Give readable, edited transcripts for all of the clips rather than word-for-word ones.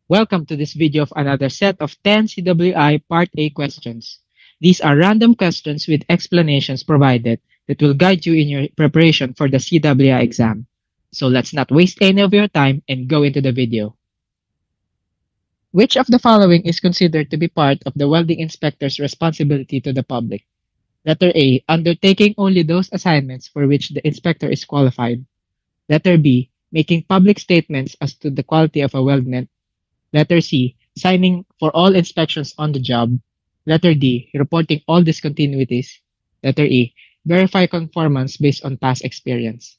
Welcome to this video of another set of 10 CWI Part A questions. These are random questions with explanations provided that will guide you in your preparation for the CWI exam. So let's not waste any of your time and go into the video. Which of the following is considered to be part of the welding inspector's responsibility to the public? Letter A. Undertaking only those assignments for which the inspector is qualified. Letter B. Making public statements as to the quality of a weldment. Letter C. Signing for all inspections on the job. Letter D. Reporting all discontinuities. Letter E. Verify conformance based on past experience.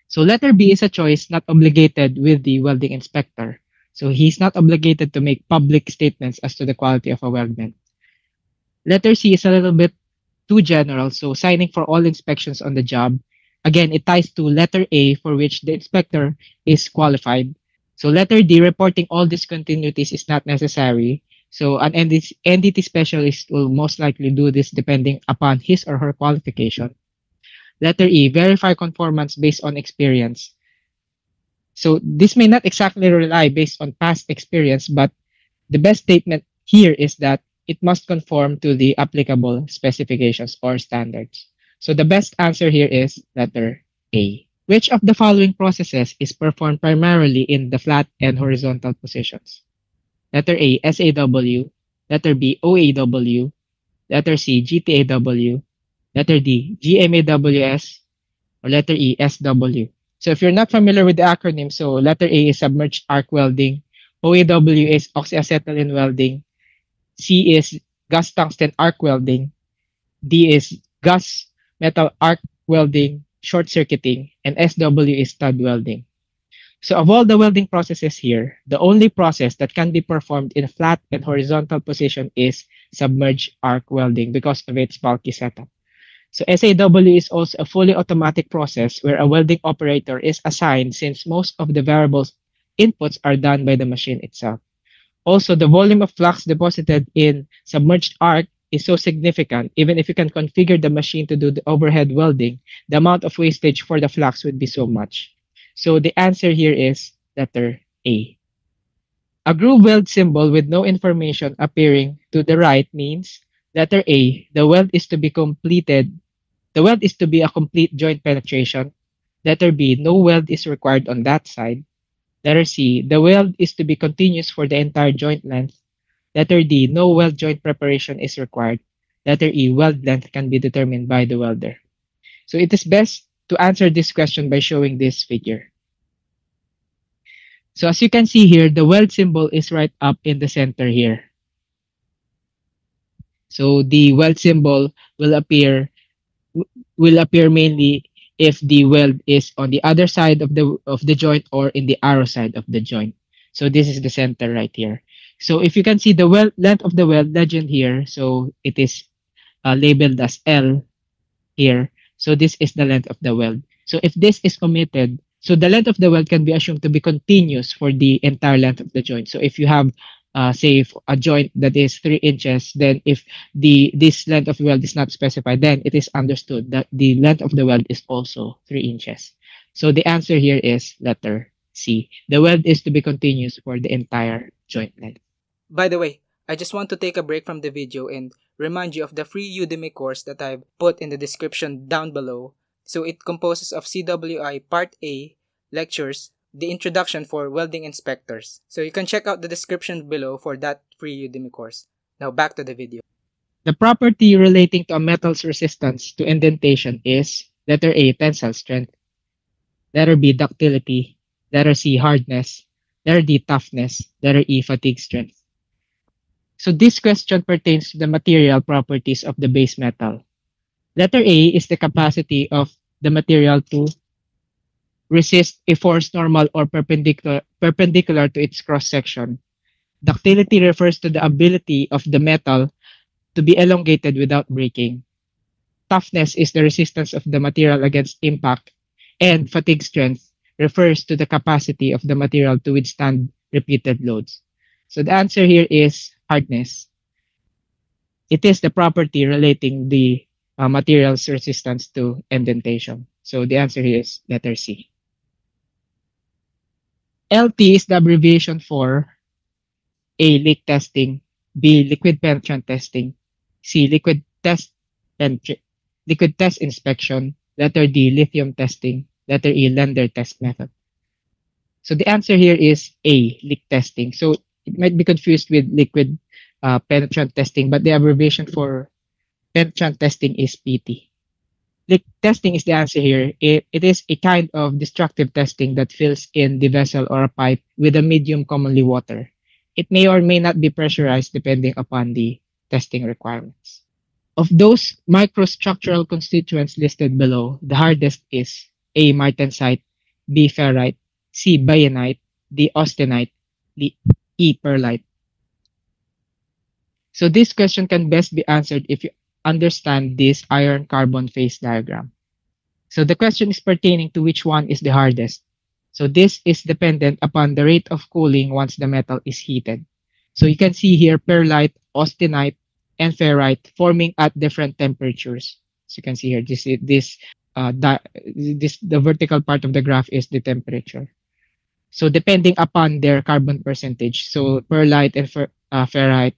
So letter B is a choice not obligated with the welding inspector. So he's not obligated to make public statements as to the quality of a weldment. Letter C is a little bit too general. So signing for all inspections on the job. Again, it ties to letter A for which the inspector is qualified. So letter D, reporting all discontinuities is not necessary. So an entity specialist will most likely do this depending upon his or her qualification. Letter E, verify conformance based on experience. So this may not exactly rely based on past experience, but the best statement here is that it must conform to the applicable specifications or standards. So the best answer here is letter A. Which of the following processes is performed primarily in the flat and horizontal positions? Letter A, SAW. Letter B, OAW. Letter C, GTAW. Letter D, GMAWS. Or letter E, SW. So if you're not familiar with the acronym, so letter A is submerged arc welding. OAW is oxyacetylene welding. C is gas tungsten arc welding. D is gas metal arc welding, short circuiting, and SW is stud welding. So of all the welding processes here, the only process that can be performed in a flat and horizontal position is submerged arc welding because of its bulky setup. So SAW is also a fully automatic process where a welding operator is assigned since most of the variables inputs are done by the machine itself. Also, the volume of flux deposited in submerged arc is so significant, even if you can configure the machine to do the overhead welding, the amount of wastage for the flux would be so much. So the answer here is letter A. A groove weld symbol with no information appearing to the right means letter A, the weld is to be completed. The weld is to be a complete joint penetration. Letter B, no weld is required on that side. Letter C, the weld is to be continuous for the entire joint length. Letter D, no weld joint preparation is required. Letter E, weld length can be determined by the welder. So it is best to answer this question by showing this figure. So as you can see here, the weld symbol is right up in the center here. So the weld symbol will appear mainly if the weld is on the other side of the joint or in the arrow side of the joint. So this is the center right here. So if you can see the weld length of the weld legend here, so it is labeled as L here. So this is the length of the weld. So if this is omitted, so the length of the weld can be assumed to be continuous for the entire length of the joint. So if you have say a joint that is 3 inches, then if this length of weld is not specified, then it is understood that the length of the weld is also 3 inches. So the answer here is letter C. The weld is to be continuous for the entire joint length. By the way, I just want to take a break from the video and remind you of the free Udemy course that I've put in the description down below. So it composes of CWI Part A lectures, the introduction for welding inspectors. So you can check out the description below for that free Udemy course. Now back to the video. The property relating to a metal's resistance to indentation is letter A, tensile strength. Letter B, ductility. Letter C, hardness. Letter D, toughness. Letter E, fatigue strength. So this question pertains to the material properties of the base metal. Letter A is the capacity of the material to resist a force normal or perpendicular to its cross-section. Ductility refers to the ability of the metal to be elongated without breaking. Toughness is the resistance of the material against impact, and fatigue strength refers to the capacity of the material to withstand repeated loads. So the answer here is hardness. It is the property relating the material's resistance to indentation. So the answer here is letter C. LT is the abbreviation for A. Leak testing, B. Liquid penetrant testing, C. Liquid test inspection, letter D. Lithium testing, letter E. Lender test method. So the answer here is A. Leak testing. So it might be confused with liquid penetrant testing, but the abbreviation for penetrant testing is PT. Leak testing is the answer here. It is a kind of destructive testing that fills in the vessel or a pipe with a medium, commonly water. It may or may not be pressurized depending upon the testing requirements. Of those microstructural constituents listed below, the hardest is A. Martensite, B. Ferrite, C. Bayanite, D. Austenite, D. E. Perlite. So this question can best be answered if you understand this iron-carbon phase diagram. So the question is pertaining to which one is the hardest. So this is dependent upon the rate of cooling once the metal is heated. So you can see here perlite, austenite, and ferrite forming at different temperatures. So you can see here the vertical part of the graph is the temperature. So depending upon their carbon percentage, so perlite and ferrite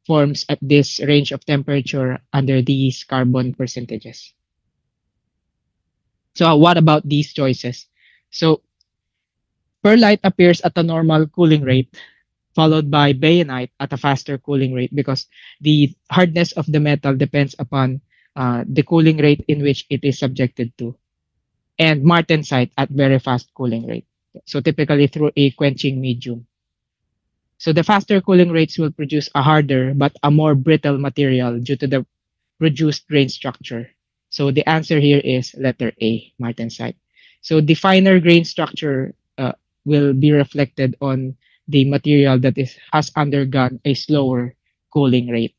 forms at this range of temperature under these carbon percentages. So what about these choices? So perlite appears at a normal cooling rate, followed by bayanite at a faster cooling rate because the hardness of the metal depends upon the cooling rate in which it is subjected to, and martensite at very fast cooling rate. So typically through a quenching medium. So the faster cooling rates will produce a harder but a more brittle material due to the reduced grain structure. So the answer here is letter A, martensite. So the finer grain structure will be reflected on the material that has undergone a slower cooling rate.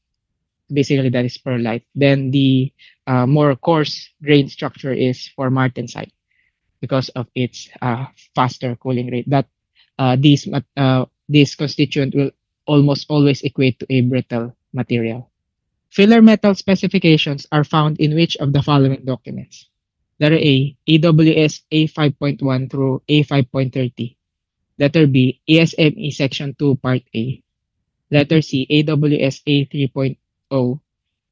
Basically, that is perlite. Then the more coarse grain structure is for martensite because of its faster cooling rate. That this constituent will almost always equate to a brittle material. Filler metal specifications are found in which of the following documents? Letter A, AWS A5.1 through A5.30. Letter B, ASME Section 2 Part A. Letter C, AWS A3.0.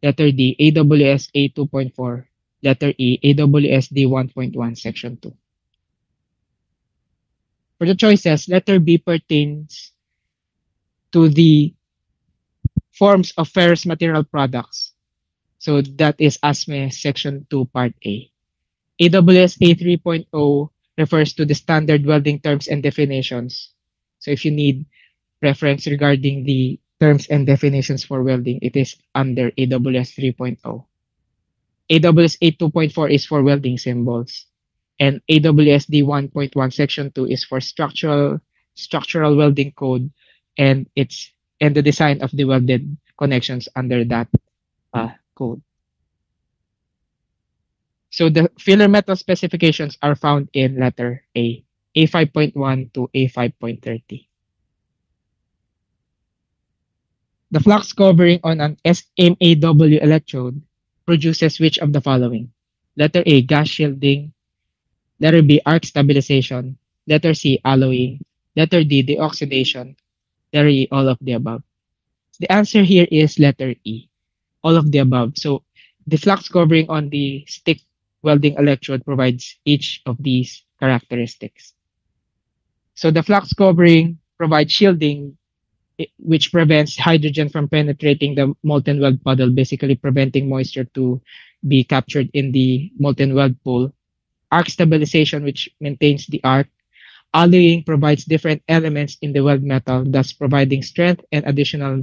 Letter D, AWS A2.4. Letter E, AWS D1.1 Section 2. For the choices, letter B pertains to the forms of ferrous material products. So that is ASME Section 2 Part A. AWS A3.0 refers to the standard welding terms and definitions. So if you need reference regarding the terms and definitions for welding, it is under AWS 3.0. AWS A2.4 is for welding symbols, and AWS D1.1 Section 2 is for structural welding code, and the design of the welded connections under that code. So the filler metal specifications are found in letter A, A5.1 to A5.30. The flux covering on an SMAW electrode produces which of the following? Letter A, gas shielding. Letter B, arc stabilization. Letter C, alloying. Letter D, deoxidation. Letter E, all of the above. The answer here is letter E, all of the above. So the flux covering on the stick welding electrode provides each of these characteristics. So the flux covering provides shielding, which prevents hydrogen from penetrating the molten weld puddle, basically preventing moisture to be captured in the molten weld pool. Arc stabilization, which maintains the arc. Alloying provides different elements in the weld metal, thus providing strength and additional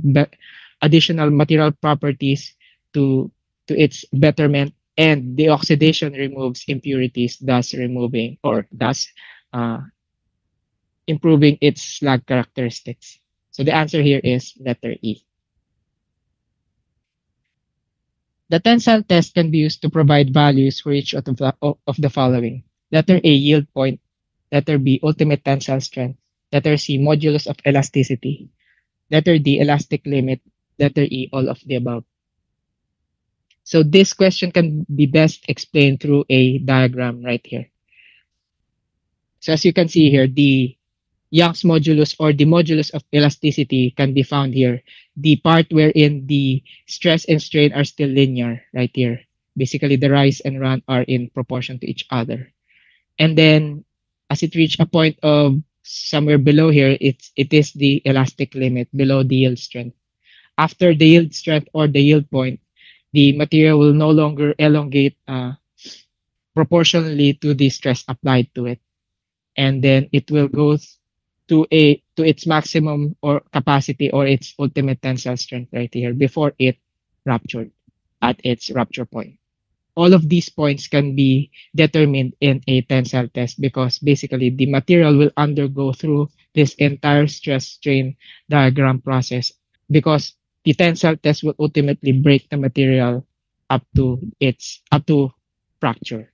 material properties to its betterment. And the oxidation removes impurities, thus improving its slag characteristics. So the answer here is letter E. The tensile test can be used to provide values for each of the following. Letter A, yield point. Letter B, ultimate tensile strength. Letter C, modulus of elasticity. Letter D, elastic limit. Letter E, all of the above. So this question can be best explained through a diagram right here. So as you can see here, the Young's modulus or the modulus of elasticity can be found here. The part wherein the stress and strain are still linear right here. Basically, the rise and run are in proportion to each other. And then as it reaches a point of somewhere below here, it is the elastic limit below the yield strength. After the yield strength or the yield point, the material will no longer elongate proportionally to the stress applied to it. And then it will go to its maximum or capacity or its ultimate tensile strength right here before it ruptured at its rupture point. All of these points can be determined in a tensile test because basically the material will undergo through this entire stress strain diagram process because the tensile test will ultimately break the material up to fracture.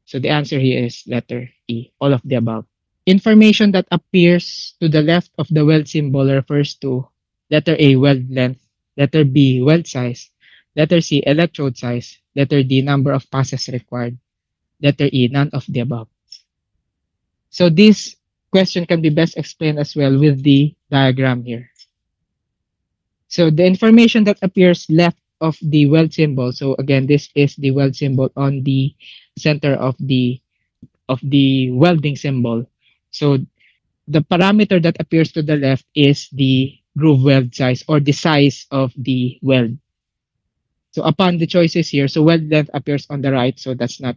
So the answer here is letter E, all of the above. Information that appears to the left of the weld symbol refers to letter A, weld length, letter B, weld size, letter C, electrode size, letter D, number of passes required, letter E, none of the above. So this question can be best explained as well with the diagram here. So the information that appears left of the weld symbol, so again, this is the weld symbol on the center of the welding symbol. So the parameter that appears to the left is the groove weld size or the size of the weld. So upon the choices here, so weld length appears on the right, so that's not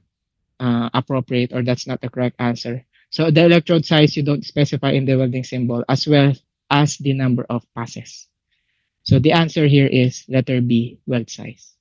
appropriate or that's not the correct answer. So the electrode size you don't specify in the welding symbol as well as the number of passes. So the answer here is letter B, weld size.